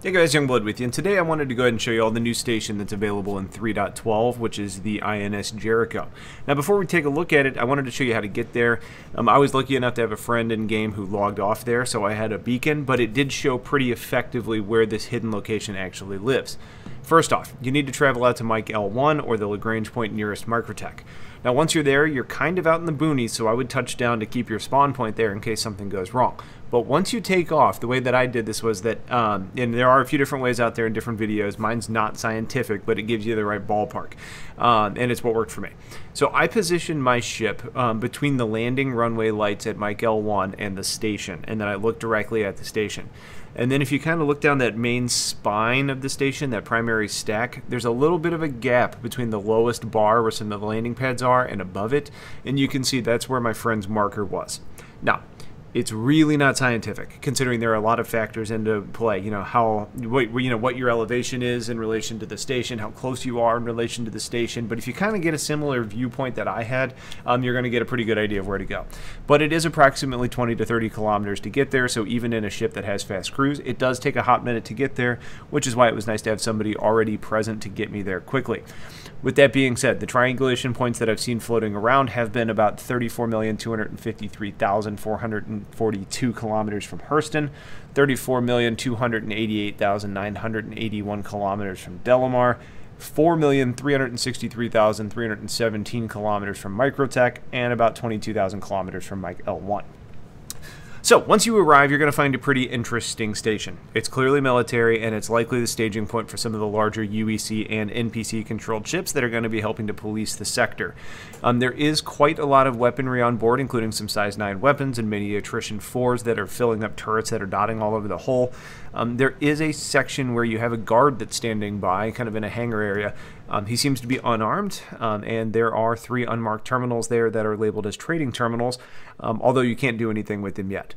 Hey guys, Youngblood with you, and today I wanted to go ahead and show you all the new station that's available in 3.12, which is the INS Jericho. Now before we take a look at it, I wanted to show you how to get there. I was lucky enough to have a friend in game who logged off there, so I had a beacon, but it did show pretty effectively where this hidden location actually lives. First off, you need to travel out to Mike L1 or the Lagrange point nearest Microtech. Now once you're there, you're kind of out in the boonies, so I would touch down to keep your spawn point there in case something goes wrong. But once you take off, the way that I did this was that, and there are a few different ways out there in different videos, mine's not scientific, but it gives you the right ballpark, and it's what worked for me. So I positioned my ship between the landing runway lights at Mike L1 and the station, and then I looked directly at the station. And then if you kind of look down that main spine of the station, that primary stack, there's a little bit of a gap between the lowest bar where some of the landing pads are and above it, and you can see that's where my friend's marker was. Now, it's really not scientific, considering there are a lot of factors into play. You know, what your elevation is in relation to the station, how close you are in relation to the station. But if you kind of get a similar viewpoint that I had, you're going to get a pretty good idea of where to go. But it is approximately 20 to 30 kilometers to get there, so even in a ship that has fast cruise, it does take a hot minute to get there, which is why it was nice to have somebody already present to get me there quickly. With that being said, the triangulation points that I've seen floating around have been about 34,253,442 kilometers from Hurston, 34,288,981 kilometers from Delamar, 4,363,317 kilometers from Microtech, and about 22,000 kilometers from Mike L1. So, once you arrive, you're going to find a pretty interesting station. It's clearly military, and it's likely the staging point for some of the larger UEC and NPC-controlled ships that are going to be helping to police the sector. There is quite a lot of weaponry on board, including some size 9 weapons and many attrition 4s that are filling up turrets that are dotting all over the hull. There is a section where you have a guard that's standing by, kind of in a hangar area. He seems to be unarmed, and there are 3 unmarked terminals there that are labeled as trading terminals, although you can't do anything with them yet.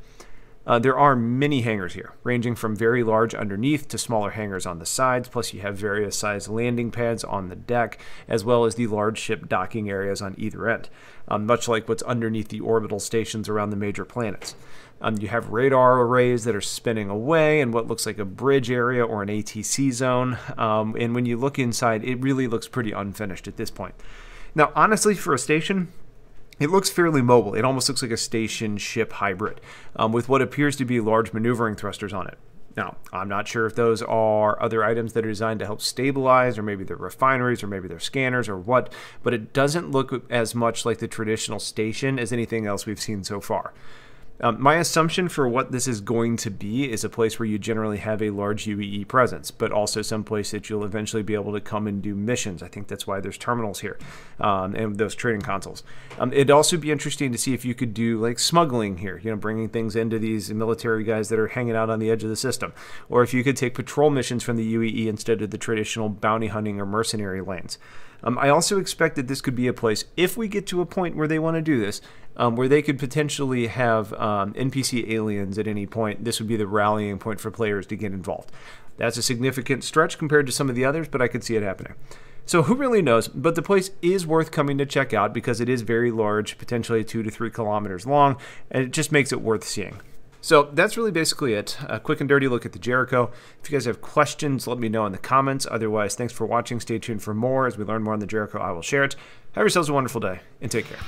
There are many hangars here, ranging from very large underneath to smaller hangars on the sides, plus you have various size landing pads on the deck, as well as the large ship docking areas on either end, much like what's underneath the orbital stations around the major planets. You have radar arrays that are spinning away and what looks like a bridge area or an ATC zone, and when you look inside, it really looks pretty unfinished at this point. Now, honestly, for a station, it looks fairly mobile. It almost looks like a station ship hybrid, with what appears to be large maneuvering thrusters on it. Now, I'm not sure if those are other items that are designed to help stabilize, or maybe they're refineries, or maybe they're scanners, or what, but it doesn't look as much like the traditional station as anything else we've seen so far. My assumption for what this is going to be is a place where you generally have a large UEE presence, but also some place that you'll eventually be able to come and do missions. I think that's why there's terminals here, and those trading consoles. It'd also be interesting to see if you could do like smuggling here, you know, bringing things into these military guys that are hanging out on the edge of the system, or if you could take patrol missions from the UEE instead of the traditional bounty hunting or mercenary lanes. I also expect that this could be a place, if we get to a point where they want to do this, where they could potentially have NPC aliens at any point. This would be the rallying point for players to get involved. That's a significant stretch compared to some of the others, but I could see it happening. So who really knows, but the place is worth coming to check out because it is very large, potentially 2 to 3 kilometers long, and it just makes it worth seeing. So that's really basically it. A quick and dirty look at the Jericho. If you guys have questions, let me know in the comments. Otherwise, thanks for watching. Stay tuned for more. As we learn more on the Jericho, I will share it. Have yourselves a wonderful day, and take care.